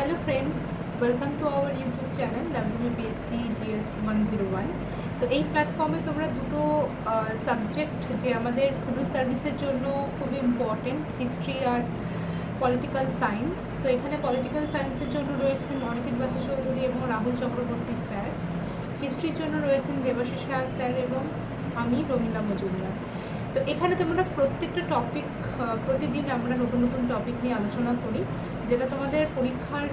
Hello friends, welcome to our YouTube channel WBPSC GS 101। তো এই প্ল্যাটফর্মে তোমরা দুটো সাবজেক্ট যে আমাদের সিভিল সার্ভিসের জন্য খুবই ইম্পর্টেন্ট, হিস্ট্রি আর পলিটিক্যাল সায়েন্স। তো এখানে পলিটিক্যাল সায়েন্সের জন্য রয়েছেন অরিজিৎ বাসু চৌধুরী এবং রাহুল চক্রবর্তী স্যার, হিস্ট্রির জন্য রয়েছেন দেবাশিস শাহ স্যার এবং আমি রমিলা মজুমদার। তো এখানে তোমরা প্রত্যেকটা টপিক প্রতিদিন আমরা নতুন নতুন টপিক নিয়ে আলোচনা করি, যেটা তোমাদের পরীক্ষার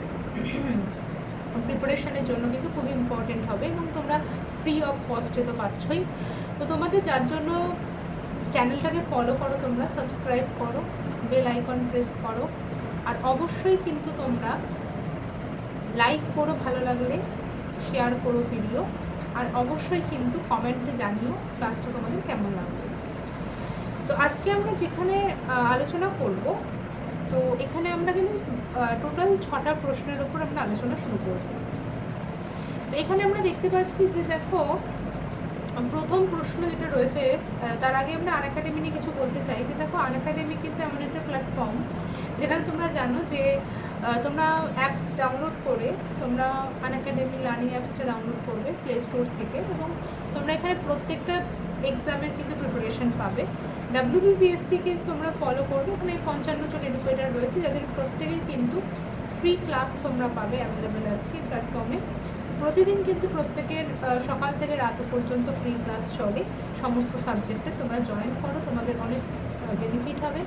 প্রিপারেশনের জন্য কিন্তু খুবই ইম্পর্টেন্ট হবে এবং তোমরা ফ্রি অফ কস্টে তো পাচ্ছই। তো তোমাদের যার জন্য চ্যানেলটাকে ফলো করো, তোমরা সাবস্ক্রাইব করো, বেল আইকন প্রেস করো, আর অবশ্যই কিন্তু তোমরা লাইক করো ভালো লাগলে, শেয়ার করো ভিডিও, আর অবশ্যই কিন্তু কমেন্টে জানিও ক্লাসটা তোমাদের কেমন লাগবে। তো আজকে আমরা যেখানে আলোচনা করব, তো এখানে আমরা কিন্তু টোটাল 6টা প্রশ্নের উপর আমরা আলোচনা শুরু করব। তো এখানে আমরা দেখতে পাচ্ছি যে দেখো, প্রথম প্রশ্ন যেটা রয়েছে, তার আগে আমরা আনএকাডেমি নিয়ে কিছু বলতে চাই। যে দেখো, আনএকাডেমি কিন্তু এমন একটা প্ল্যাটফর্ম যেখানে তোমরা জানো যে তোমরা অ্যাপস ডাউনলোড করে তোমরা আনএকাডেমি লার্নিং অ্যাপসটা ডাউনলোড করবে প্লে স্টোর থেকে, এবং তোমরা এখানে প্রত্যেকটা এক্সামের কিন্তু প্রিপারেশন পাবে। WBPSCকে তোমরা ফলো করবে, এখানে 55 জন এডুকেটার রয়েছে যাদের প্রত্যেকেই কিন্তু ফ্রি ক্লাস তোমরা পাবে, অ্যাভেলেবেল আছে প্ল্যাটফর্মে। প্রতিদিন কিন্তু প্রত্যেকের সকাল থেকে রাত পর্যন্ত ফ্রি ক্লাস চলে সমস্ত সাবজেক্টে। তোমরা জয়েন করো, তোমাদের অনেক বেনিফিট হবে।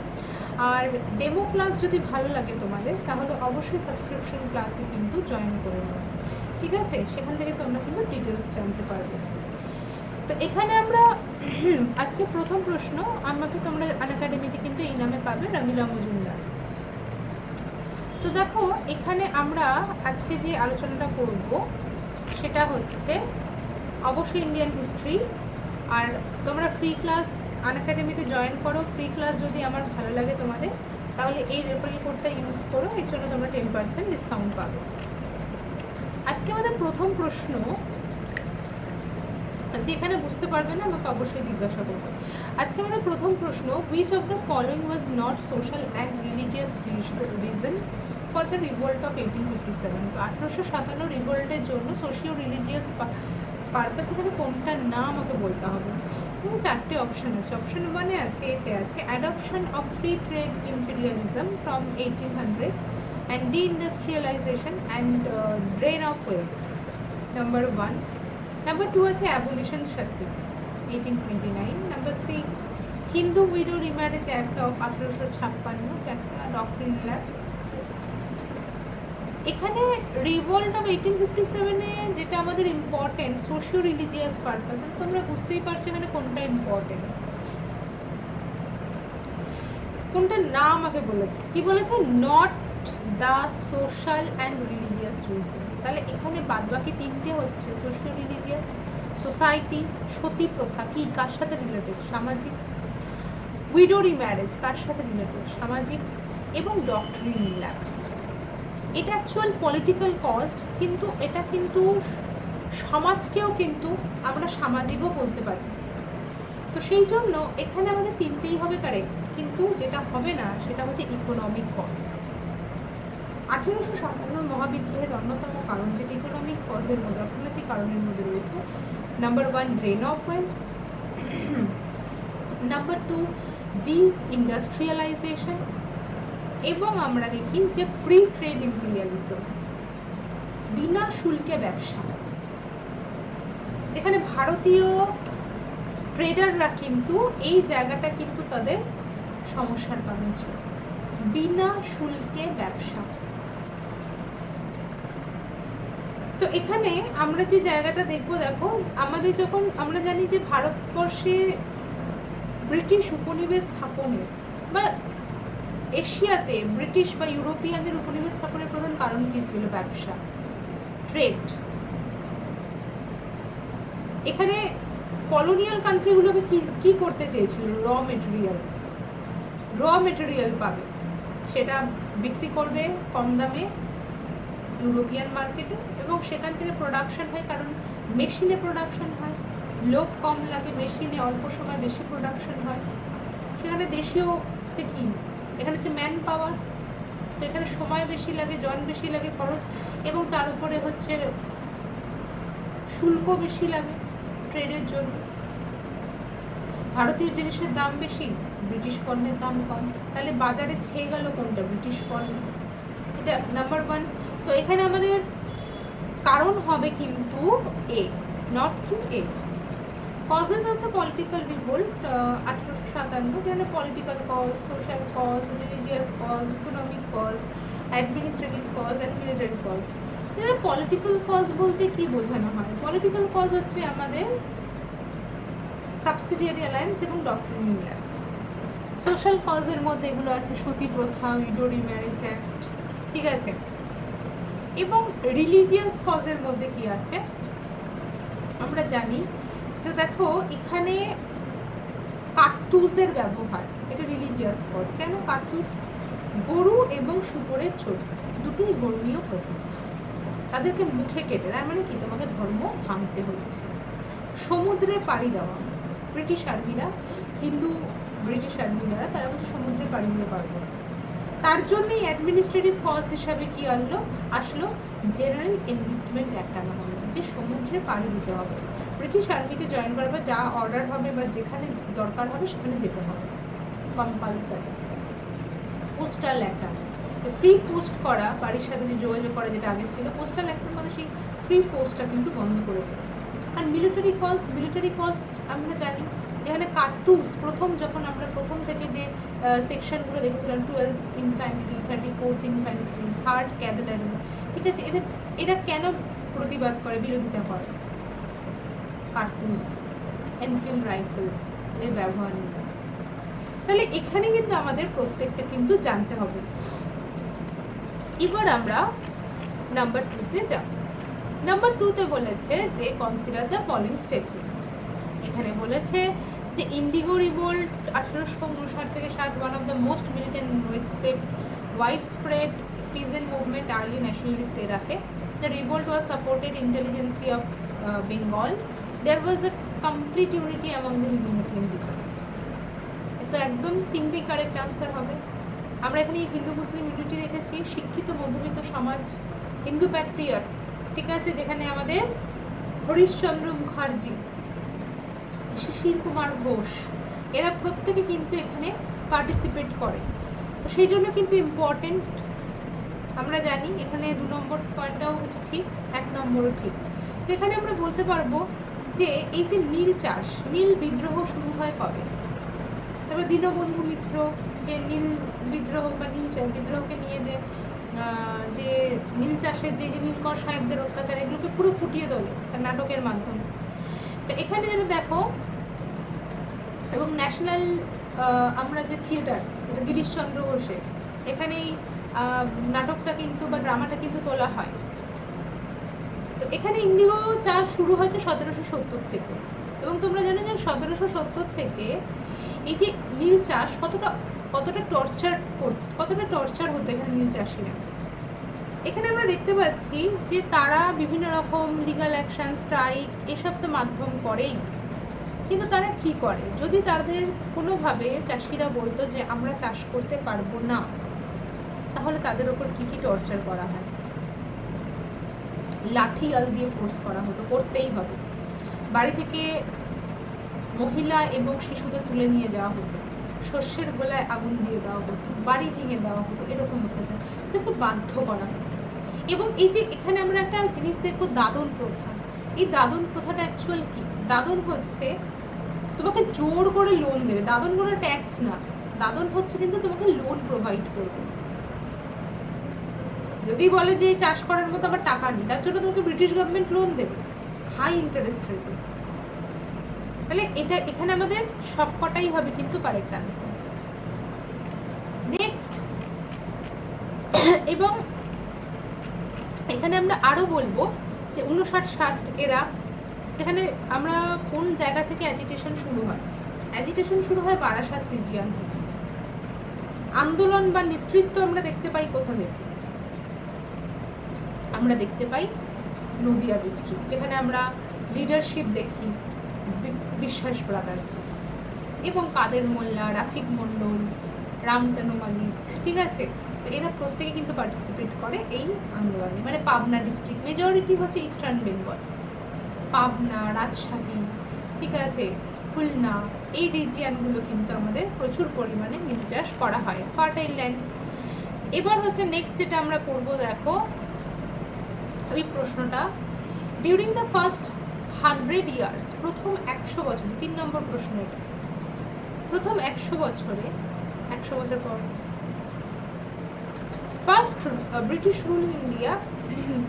আর ডেমো ক্লাস যদি ভালো লাগে তোমাদের, তাহলে অবশ্যই সাবস্ক্রিপশন ক্লাসে কিন্তু জয়েন করে নাও, ঠিক আছে? সেখান থেকে তোমরা কিন্তু ডিটেলস জানতে পারবে। তো এখানে আমরা আজকে প্রথম প্রশ্ন, আমাকে তোমরা আনএকাডেমিতে কিন্তু এই নামে পাবে, রমিলা মজুমদার। তো দেখো, এখানে আমরা আজকে যে আলোচনাটা করব সেটা হচ্ছে অবশ্যই ইন্ডিয়ান হিস্ট্রি। আর তোমরা ফ্রি ক্লাস আনএকাডেমিতে জয়েন করো। ফ্রি ক্লাস যদি আমার ভালো লাগে তোমাদের, তাহলে এই রেফারেল কোডটা ইউজ করো, এর জন্য তোমরা 10% ডিসকাউন্ট পাবে। আজকে আমাদের প্রথম প্রশ্ন, যেখানে বুঝতে পারবে না আমাকে অবশ্যই জিজ্ঞাসা করবে। আজকে আমাদের প্রথম প্রশ্ন, which of the following was not social and religious reason for the revolt of 1857? তো 1857 রিভোল্টের জন্য সোশিও রিলিজিয়াস পারপাস, এখানে কোনটার নাম আমাকে বলতে হবে। এবং 4টে অপশন আছে। অপশন 1-এ আছে, এতে আছে adoption of free trade imperialism from 1800 and deindustrialisation and drain of wealth, number 1। Number 2 আছে abolition sati, 1829। Number C, Hindu widow remarriage act of 1856, একটা ডক্ট্রিন ল্যাপস। এখানে রিভোল্ট অফ 1857-এ যেটা আমাদের ইম্পর্টেন্ট, সোশিও রিলিজিয়াস পারপাস, তোমরা বুঝতেই পারছো এখানে কোনটা ইম্পর্টেন্ট। কোনটা না আমাকে বলেছে, কি বলেছে? Not the social and religious reason. তাহলে এখানে বাদবাকি 3টে হচ্ছে সোশিও রিলিজিয়াস, সোসাইটি, সতী প্রথা কি কার সাথে রিলেটেড? সামাজিক। উইডো রিম্যারেজ কার সাথে রিলেটেড? সামাজিক। এবং ডক্ট্রিন ল্যাপস, এটা অ্যাকচুয়াল পলিটিক্যাল কজ, কিন্তু এটা কিন্তু সমাজকেও কিন্তু আমরা সামাজিকও বলতে পারি। তো সেই জন্য এখানে আমাদের 3টেই হবে কারেক্ট, কিন্তু যেটা হবে না সেটা হচ্ছে ইকোনমিক কজ। 1857 মহাবিদ্রোহের অন্যতম কারণ, যে ইকোনমিক কজের মধ্যে, অর্থনৈতিক কারণের মধ্যে রয়েছে number 1 drain of wealth, number 2 D industrialisation, এবং আমরা দেখি যে ফ্রি ট্রেড ইম্পেরিয়ালিজম, বিনা শুল্কে ব্যবসা, যেখানে ভারতীয় ট্রেডাররা কিন্তু এই জায়গাটা কিন্তু তাদের সমস্যার কারণ ছিল, বিনা শুল্কে ব্যবসা। তো এখানে আমরা যে জায়গাটা দেখবো, দেখো আমাদের যখন আমরা জানি যে ভারতবর্ষে ব্রিটিশ উপনিবেশ স্থাপনের বা এশিয়াতে ব্রিটিশ বা ইউরোপিয়ানদের উপনিবেশ স্থাপনের প্রধান কারণ কি ছিল? ব্যবসা, ট্রেড। এখানে কলোনিয়াল কান্ট্রিগুলোকে কি করতে চেয়েছিল? র মেটেরিয়াল পাবে, সেটা বিক্রি করবে কম দামে ইউরোপিয়ান মার্কেটে, এবং সেখান থেকে প্রোডাকশন হয়, কারণ মেশিনে প্রোডাকশন হয়, লোক কম লাগে, মেশিনে অল্প সময় বেশি প্রোডাকশন হয়। সেখানে দেশীয় কি, এখানে হচ্ছে ম্যান পাওয়ার, তো এখানে সময় বেশি লাগে, জন বেশি লাগে, খরচ, এবং তার উপরে হচ্ছে শুল্ক বেশি লাগে ট্রেডের জন্য। ভারতীয় জিনিসের দাম বেশি, ব্রিটিশ পণ্যের দাম কম, তাহলে বাজারে ছেয়ে গেল কোনটা? ব্রিটিশ পণ্য। এটা নাম্বার 1। তো এখানে আমাদের কারণ হবে কিন্তু এ, নট কি এ। Causes of the political revolt 1857, যেখানে political cause, social cause, religious cause, economic cause, administrative cause and military cause. Political cause বলতে কি বোঝানো হয়? পলিটিক্যাল কজ হচ্ছে আমাদের সাবসিডিয়ারি অ্যালায়েন্স এবং ডক্ট্রিনাল ল্যাপস। সোশ্যাল কজের মধ্যে এগুলো আছে সতী প্রথা, উইডো রিম্যারেজ অ্যাক্ট, ঠিক আছে। এবং রিলিজিয়াস কজের মধ্যে কি আছে আমরা জানি যে দেখো এখানে কার্তুজের ব্যবহার, এটা রিলিজিয়াস কজ। কেন কার্তুজ? গরু এবং শূকরের ছবি, দুটোই ধর্মীয় প্রতীক, তাদেরকে মুখে কেটে, তার মানে কি তোমাকে ধর্ম ভাঙতে হচ্ছে। সমুদ্রে পাড়ি দেওয়া, ব্রিটিশ আর্মিরা, হিন্দু ব্রিটিশ আর্মি যারা, তারা বলছে সমুদ্রে পাড়ি দিতে পারবো। তার জন্যই অ্যাডমিনিস্ট্রেটিভ কজ হিসাবে কি আসলো জেনারেল এনলিস্টমেন্ট অ্যাক্ট আনা হলো, যে সমুদ্রে পাড়ি দিতে হবে, ব্রিটিশ আর্মিতে জয়েন করবে, যা অর্ডার হবে বা যেখানে দরকার হবে সেখানে যেতে হবে, কম্পালসারি। পোস্টাল অ্যাক্ট আনা, ফ্রি পোস্ট করা, বাড়ির সাথে যে যোগাযোগ করা যেটা আগে ছিল, পোস্টাল অ্যাক্টের মধ্যে সেই ফ্রি পোস্টটা কিন্তু বন্ধ করে দেবে। আর মিলিটারি কজ আমরা জানি, যেখানে কার্তুজ যখন আমরা প্রথম থেকে যে সেকশনগুলো দেখেছিলাম, 12th infantry, 34th infantry, 3rd cavalry, ঠিক আছে, এরা কেন প্রতিবাদ করে, বিরোধিতা করে? কার্তুজ, এনফিল্ড রাইফেল এর ব্যবহার নিয়ে। তাহলে এখানে কিন্তু আমাদের প্রত্যেকটা কিন্তু জানতে হবে। এবার আমরা নাম্বার 2-তে যাব। নাম্বার 2-তে বলেছে যে কনসিডার দ্য ফলোইং স্টেটমেন্ট। এখানে বলেছে যে ইন্ডিগো রিভোল্ট 1859 থেকে 60, one of the most militant widespread peasant movement early nationalist এরাতে। The revolt was supported intelligentsia of Bengal. There was a complete unity among the Hindu Muslim people. তো একদম 3টে correct answer হবে। আমরা এখানে হিন্দু মুসলিম unity রেখেছি, শিক্ষিত মধ্যবিত্ত সমাজ, হিন্দু প্যাট্রিয়ট, ঠিক আছে, যেখানে আমাদের হরিশচন্দ্র মুখার্জি, শিশির কুমার ঘোষ, এরা প্রত্যেকে কিন্তু এখানে পার্টিসিপেট করে। তো সেই জন্য কিন্তু ইম্পর্টেন্ট, আমরা জানি এখানে 2 নম্বর পয়েন্টটাও হচ্ছে ঠিক, 1 নম্বরও ঠিক। তো এখানে আমরা বলতে পারবো যে এই যে নীল চাষ, নীল বিদ্রোহ শুরু হয় কবে? তারপর দীনবন্ধু মিত্র যে নীল বিদ্রোহ বা নীল বিদ্রোহকে নিয়ে যে নীল চাষের যে নীলকর সাহেবদের অত্যাচার, এগুলোকে পুরো ফুটিয়ে তোলে তার নাটকের মাধ্যমে। তো এখানে যেন দেখো, এবং ন্যাশনাল আমরা যে থিয়েটার, এটা গিরিশচন্দ্র ঘোষের, এখানেই নাটকটা কিন্তু বা ড্রামাটা কিন্তু তোলা হয়। তো এখানে ইন্ডিগো চাষ শুরু হয়েছে 1770 থেকে, এবং তোমরা জানো যে 1770 থেকে এই যে নীল চাষ কতটা টর্চার হতো এখানে নীল চাষিরা। এখানে আমরা দেখতে পাচ্ছি যে তারা বিভিন্ন রকম লিগাল অ্যাকশন, স্ট্রাইক এসব তো মাধ্যম করেই, কিন্তু তারা কি করে, যদি তাদের কোনোভাবে চাষিরা বলতো যে আমরা চাষ করতে পারবো না, তাহলে তাদের ওপর কি টর্চার করা হয়? লাঠি আল দিয়ে ফোর্স করা হতো, করতেই হবে। বাড়ি থেকে মহিলা এবং শিশুদের তুলে নিয়ে যাওয়া হতো, শস্যের গোলায় আগুন দিয়ে দেওয়া হতো, বাড়ি ভেঙে দেওয়া হতো, এরকম অত্যাচার, তাদেরকে বাধ্য করা হতো। এবং এই যে এখানে আমরা একটা জিনিস দেখবো, দাদন প্রথা। এই দাদন প্রথাটা অ্যাকচুয়াল কি? দাদন হচ্ছে তোমাকে জোর করে লোন দেবে, দাদন কোনো ট্যাক্স না, দাদন হচ্ছে কিন্তু তোমাকে লোন প্রোভাইড করবে। যদি বলে যে চাষ করার মতো আমার টাকা নেই, তার জন্য তোমাকে ব্রিটিশ গভর্নমেন্ট লোন দেবে হাই ইন্টারেস্ট রেটে। তাহলে এটা এখানে আমাদের সবকটাই হবে কিন্তু কারেক্ট আনসার। নেক্সট, এবং এখানে আমরা আরো বলবো যে 59-60 এরা, যেখানে আমরা কোন জায়গা থেকে অ্যাজিটেশন শুরু হয়? অ্যাজিটেশন শুরু হয় বারাসাত রিজিয়ন থেকে। আন্দোলন বা নেতৃত্ব আমরা দেখতে পাই কোথা থেকে? আমরা দেখতে পাই নদিয়া ডিস্ট্রিক্ট, যেখানে আমরা লিডারশিপ দেখি বিশ্বাস ব্রাদার্স এবং কাদের মোল্লা, রাফিক মন্ডল, রামতনু মালিক, ঠিক আছে, তো এরা প্রত্যেকে কিন্তু পার্টিসিপেট করে এই আন্দোলনে। মানে পাবনা ডিস্ট্রিক্ট, মেজরিটি হচ্ছে ইস্টার্ন বেঙ্গল, পাবনা, রাজশাহী, ঠিক আছে, খুলনা, এই রিজিয়ানগুলো কিন্তু আমাদের প্রচুর পরিমাণে নীল চাষ করা হয়, ফার্টাইল ল্যান্ড। এবার হচ্ছে নেক্সট যেটা আমরা পড়বো, দেখো ওই প্রশ্নটা, ডিউরিং দ্য ফার্স্ট 100 ইয়ার্স, প্রথম 100 বছরে, 3 নম্বর প্রশ্ন এটা, প্রথম 100 বছরে, 100 বছর পর, first British rule in India,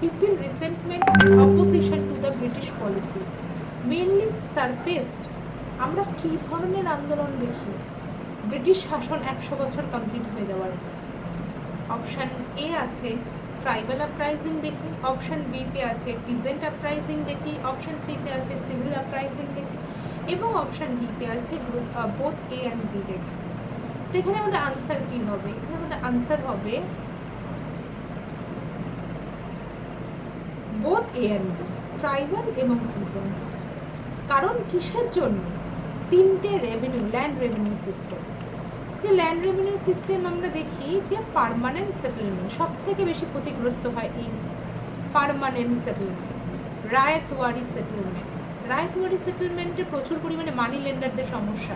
people resentment and opposition to the British policies mainly surfaced. আমরা কি ধরনের আন্দোলন দেখি ব্রিটিশ শাসন 100 বছর কমপ্লিট হয়ে যাওয়ার পর? অপশন এ আছে ট্রাইবাল আপরাইজিং দেখি, অপশন বি তে আছে পিজেন্ট আপরাইজিং দেখি, অপশন সি তে আছে সিভিল আপরাইজিং দেখি, এবং অপশন ডি তে আছে বোথ এ অ্যান্ড বি দেখি। তো এখানে আমাদের আনসার কি হবে? এখানে আমাদের আনসার হবে both A and B, tribal এবং পিজেন্ট। কারণ কিসের জন্য? তিনটে রেভিনিউ, ল্যান্ড রেভিনিউ সিস্টেম। যে ল্যান্ড রেভিনিউ সিস্টেম আমরা দেখি যে পার্মানেন্ট সেটেলমেন্ট, সব থেকে বেশি ক্ষতিগ্রস্ত হয় এই permanent settlement, Ryotwari settlement. Ryotwari সেটেলমেন্টে প্রচুর পরিমাণে মানি লেন্ডারদের সমস্যা,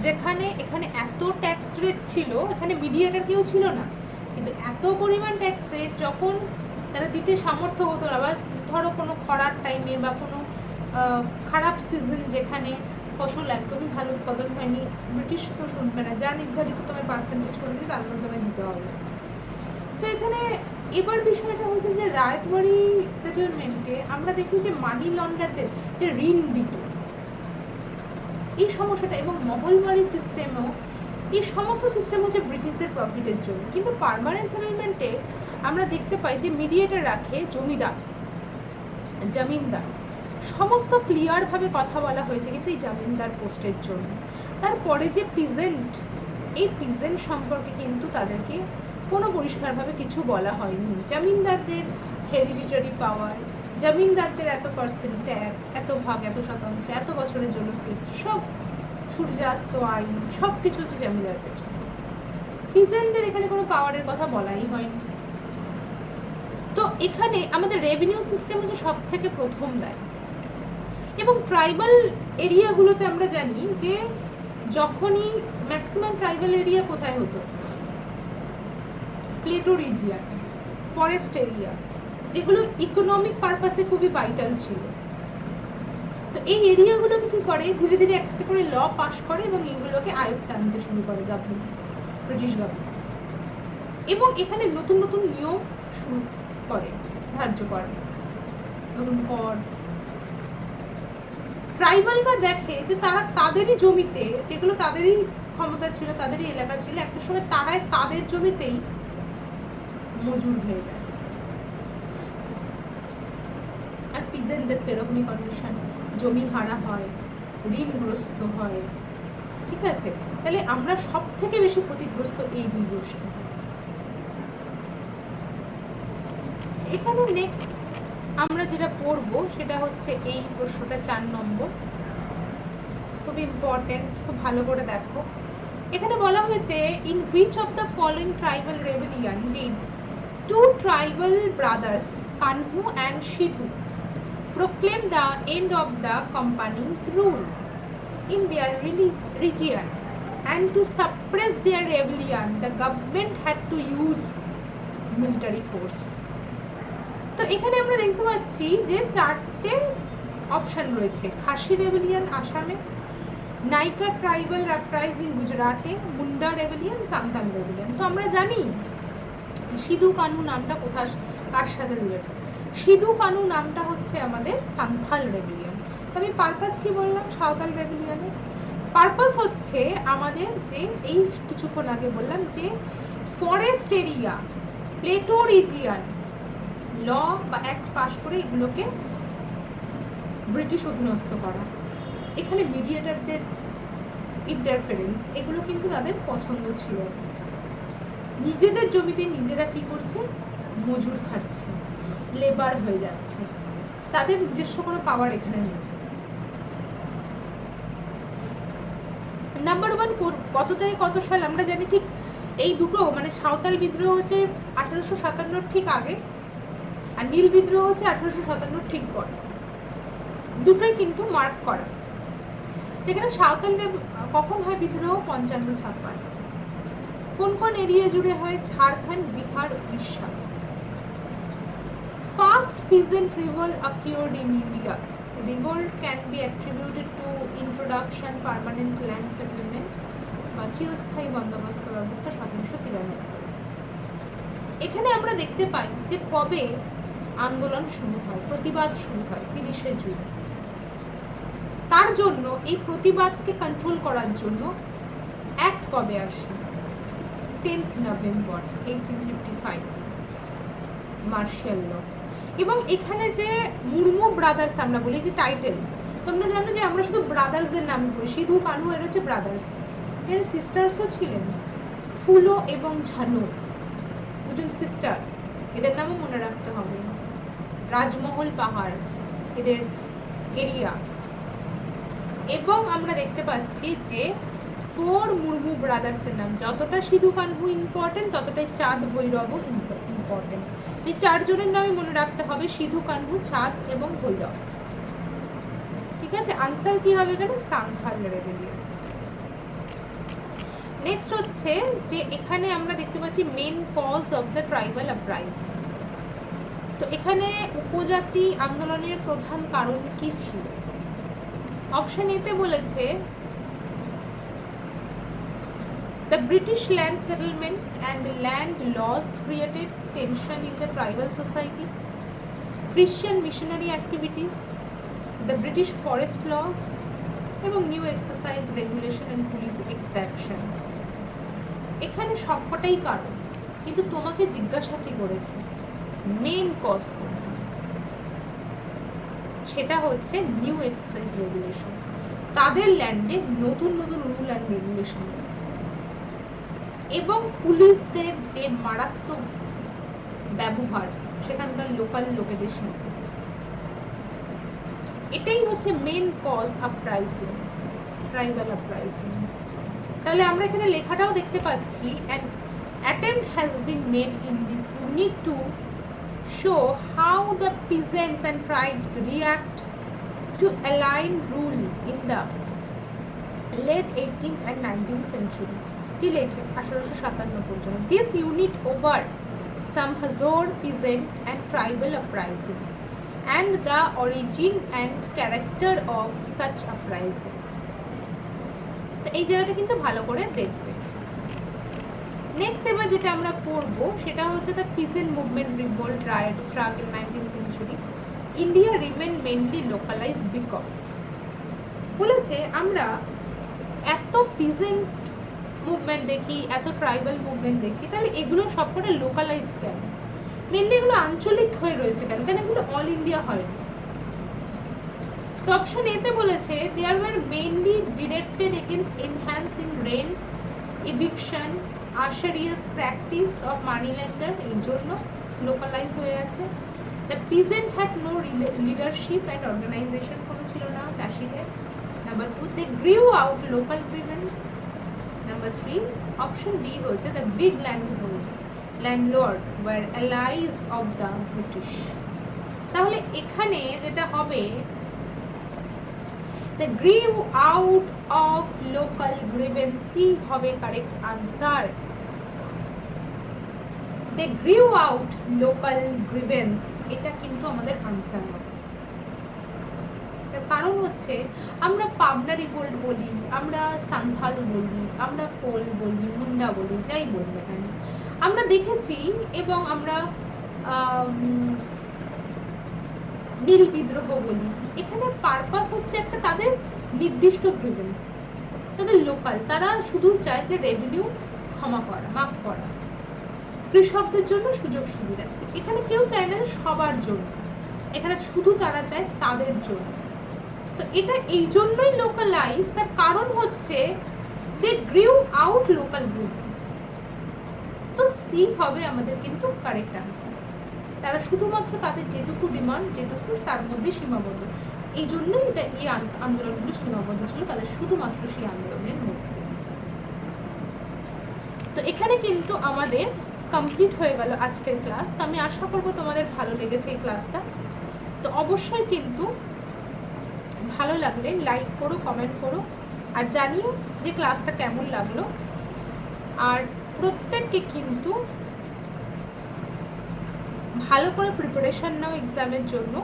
যেখানে এখানে এত ট্যাক্স রেট ছিল, এখানে মিডিয়েটার কেউ ছিল না, কিন্তু এত পরিমাণ ট্যাক্স রেট যখন তারা দিতে সামর্থ্য হতো না, বা ধরো কোনো খরার টাইমে বা কোনো খারাপ সিজন যেখানে ফসল একদমই ভালো উৎপাদন হয়নি, ব্রিটিশ তো শুনবে না, যা নির্ধারিত তোমার পার্সেন্টেজ করে দিয়ে তার মধ্যে তোমায় দিতে হবে। তো এখানে এবার বিষয়টা হচ্ছে যে রায়তওয়ারি সেটেলমেন্টে আমরা দেখি যে মানি লন্ডারদের যে ঋণ দিত, এই সমস্যাটা, এবং মহলবাড়ি সিস্টেমও, এই সমস্ত সিস্টেম হচ্ছে ব্রিটিশদের প্রফিটের জন্য। কিন্তু পার্মানেন্ট সেটেলমেন্টে আমরা দেখতে পাই যে মিডিয়েটর রাখে জমিদার, জমিনদার, সমস্ত ক্লিয়ারভাবে কথা বলা হয়েছে কিন্তু এই জমিনদার পোস্টের জন্য। তারপরে যে পিজেন্ট, এই পিজেন্ট সম্পর্কে কিন্তু তাদেরকে কোনো পরিষ্কারভাবে কিছু বলা হয়নি। জমিনদারদের হেরিডিটারি পাওয়ার, জমিনদারদের এত পার্সেন্ট ট্যাক্স, এত ভাগ, এত শতাংশ, এত বছরের জন্য ফিক্স, সব সূর্যাস্ত আইন, সব কিছু হচ্ছে জমিদারদের জন্য। পিজেন্টদের এখানে কোনো পাওয়ারের কথা বলাই হয়নি। তো এখানে আমাদের রেভিনিউ সিস্টেম হচ্ছে সব থেকে প্রথম দেয়। এবং ট্রাইবাল এরিয়াগুলোতে আমরা জানি যে যখনই ম্যাক্সিমাম ট্রাইবাল এরিয়া কোথায় হতো, প্লেটো রিজিয়ান, ফরেস্ট এরিয়া, যেগুলো ইকোনমিক পারপাসে খুবই ভাইটাল ছিল। তো এই এরিয়াগুলোকে কি করে, ধীরে ধীরে একটা করে ল পাস করে এবং এগুলোকে আয়ত্তে আনতে শুরু করে গভর্নমেন্ট, ব্রিটিশ গভর্নমেন্ট, এবং এখানে নতুন নতুন নিয়ম শুরু করে, ধার্য করে, নতুন কর। ট্রাইবালরা দেখে যে তারা তাদেরই জমিতে, যেগুলো তাদেরই ক্ষমতা ছিল, তাদেরই এলাকা ছিল, একটা সময় তারাই তাদের জমিতেই মজুর হয়ে যায়। আর পিজেন্টদের তো এরকমই কন্ডিশন, জমি হারা হয়, ঋণগ্রস্ত হয়, ঠিক আছে? তাহলে আমরা সব থেকে বেশি ক্ষতিগ্রস্ত এই দুই গোষ্ঠী। এখানে নেক্সট আমরা যেটা পড়বো সেটা হচ্ছে এই প্রশ্নটা 4 নম্বর, খুব ইম্পর্টেন্ট, খুব ভালো করে দেখো। এখানে বলা হয়েছে in which of the following tribal rebellion did two tribal brothers Kanhu and Shidhu proclaim the end of the company's rule in their region, and to suppress their rebellion the government had to use military force. তো এখানে আমরা দেখতে পাচ্ছি যে 4টে option রয়েছে, খাসি rebellion আসামে, নাইকা tribal uprising গুজরাটে, Munda rebellion, Santal rebellion. তো আমরা জানি সিধু কানু নামটা কোথায়, কার সাথে রিলেটেড? সিধু কানু নামটা হচ্ছে আমাদের সান্থাল রেবেলিয়ন। আমি পারপাস কি বললাম সাঁওতাল রেবেলিয়নের? পারপাস হচ্ছে আমাদের যে এই কিছুক্ষণ আগে বললাম যে ফরেস্ট এরিয়া, প্লেটো রিজিয়ন ল বা অ্যাক্ট পাস করে এগুলোকে ব্রিটিশ অধীনস্থ করা। এখানে মিডিয়েটারদের ইন্টারফারেন্স, এগুলো কিন্তু তাদের পছন্দ ছিল। নিজেদের জমিতে নিজেরা কি করছে, মজুর খাচ্ছে, লেবার হয়ে যাচ্ছে, তাদের নিজস্ব কোনো পাওয়ার এখানে নেই। নাম্বার 1 কত থেকে কত সাল আমরা জানি ঠিক এই দুটো মানে সাঁওতাল বিদ্রোহ হচ্ছে 1857 ঠিক আগে, আর নীল বিদ্রোহ হচ্ছে 1857 ঠিক পরে, দুটোই কিন্তু মার্ক করা। এখানে সাঁওতাল কখন হয় বিদ্রোহ? 55-56। কোন কোন এরিয়া জুড়ে হয়? Jharkhand, Bihar, Orissa. First peasant revolt occurred in India. Revolt can be attributed to introduction permanent land settlement বা চিরস্থায়ী বন্দোবস্ত ব্যবস্থা 1793। এখানে আমরা দেখতে পাই যে কবে আন্দোলন শুরু হয়, প্রতিবাদ শুরু হয় 30শে জুন। তার জন্য এই প্রতিবাদকে কন্ট্রোল করার জন্য অ্যাক্ট কবে আসে? 10th নভেম্বর 1855, মার্শাল ল। এবং এখানে যে মুর্মু ব্রাদার্স আমরা বলি যে টাইটেল, তোমরা জানো যে আমরা শুধু ব্রাদার্সদের নাম করি, সিধু কানহু এর হচ্ছে ব্রাদার্স, এর সিস্টার্সও ছিলেন, ফুলো এবং ঝানু, দুজন সিস্টার, এদের নামও মনে রাখতে হবে। রাজমহল পাহাড় এদের এরিয়া। এবং আমরা দেখতে পাচ্ছি যে 4 মুর্মু ব্রাদার্সের নাম, যতটা সিধু কানহু ইম্পর্টেন্ট ততটাই চাঁদ ভৈরবও ইম্পর্টেন্ট। এই 4 জনের নামে মনে রাখতে হবে, সিধু কানহু, চাঁদ এবং ভৈরব। ঠিক আছে, আনসার কি হবে এখানে? সান্থাল রেবেলিয়ন। নেক্সট হচ্ছে যে এখানে আমরা দেখতে পাচ্ছি main cause of the tribal uprising. তো এখানে উপজাতি আন্দোলনের প্রধান কারণ কি ছিল? অপশন এতে বলেছে the British land settlement and land laws created tension in the tribal society, Christian missionary activities, the British forest laws এবং new exercise regulation and police exaction। এখানে সবকটাই কারণ, কিন্তু তোমাকে জিজ্ঞাসা কি করেছে মেন কজ কোনটা? সেটা হচ্ছে নিউ এক্সারসাইজ রেগুলেশন, তাদের ল্যান্ডে নতুন নতুন রুল অ্যান্ড রেগুলেশন এবং পুলিশদের যে মারাত্মক ব্যবহার সেখানকার লোকাল লোকেদের সাথে, এটাই হচ্ছে main cause uprising, tribal uprising. তাহলে আমরা এখানে লেখাটাও দেখতে পাচ্ছি an attempt has been made in this unit to show how the peasants and tribes react to align rule in the late 18th and 19th century till 1857 পর্যন্ত। This unit over some Hazor peasant and tribal uprising and the origin and character of such uprising। তো এই জায়গাটা কিন্তু ভালো করে দেখবে। Next এবার যেটা আমরা পড়বো সেটা হচ্ছে the peasant movement, revolt, right, struggle 19th century, India remain mainly localised because. বলেছে আমরা এত পিজেন্ট মুভমেন্ট দেখি, এত ট্রাইবাল মুভমেন্ট দেখি, তাহলে এগুলো সবকটা লোকালাইজ কেন? মেনলি এগুলো আঞ্চলিক হয়ে রয়েছে কেন? কেন এগুলো অল ইন্ডিয়া হয় না? তো অপশন এতে বলেছে there were mainly directed against enhance in rent, eviction, usurious practice of money lender, এই জন্য লোকালাইজ হয়ে আছে। The peasant had no leadership and organisation, কোনো ছিল না চাষিদের। Number 2 they grew out local grievance. Number 3 option D হচ্ছে the big landlord were allies of the British. তাহলে এখানে যেটা হবে the grew out of local grievances হবে correct answer. they grew out local grievance, এটা কিন্তু আমাদের আনসার হবে। তার কারণ হচ্ছে আমরা পাবনা রিভোল্ট বলি, আমরা সান্থাল বলি, আমরা কোল বলি, মুন্ডা বলি, যাই বলি না কেন, আমরা দেখেছি এবং আমরা নীল বিদ্রোহ বলি। এখানে পারপাস হচ্ছে একটা তাদের নির্দিষ্ট গ্রিভেন্স, তাদের লোকাল, তারা শুধু চায় যে রেভিনিউ ক্ষমা করা, মাফ করা, কৃষকদের জন্য সুযোগ সুবিধা। এখানে কেউ চায় না সবার জন্য, এখানে শুধু তারা চায় তাদের জন্য। তো এটা এই জন্যই লোকালাইজ, তার কারণ হচ্ছে দে গ্রিউ আউট লোকাল গ্রিভেন্স। তো সি হবে আমাদের কিন্তু কারেক্ট আনসার। তারা শুধুমাত্র তাদের যেটুকু ডিমান্ড, যেটুকু তার মধ্যে সীমাবদ্ধ, এই জন্যই এটা এই আন্দোলনগুলো সীমাবদ্ধ ছিল তাদের শুধুমাত্র সেই আন্দোলনের মধ্যে। তো তো এখানে কিন্তু আমাদের কমপ্লিট হয়ে গেল আজকের ক্লাস। তো আমি আশা করবো তোমাদের ভালো লেগেছে এই ক্লাসটা। তো অবশ্যই কিন্তু ভালো লাগলে লাইক করো, কমেন্ট করো, আর জানিও যে ক্লাসটা কেমন লাগলো। আর প্রত্যেককে কিন্তু ভালো করে প্রিপারেশান নাও এক্সামের জন্য,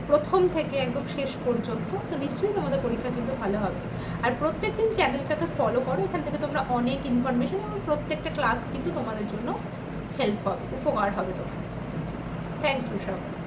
প্রথম থেকে একদম শেষ পর্যন্ত। তো নিশ্চয়ই তোমাদের পরীক্ষা কিন্তু ভালো হবে। আর প্রত্যেকদিন চ্যানেলটাকে ফলো করো, এখান থেকে তোমরা অনেক ইনফরমেশন এবং প্রত্যেকটা ক্লাস কিন্তু তোমাদের জন্য হেল্প হবে, উপকার হবে তোমার। থ্যাংক ইউ সবাই।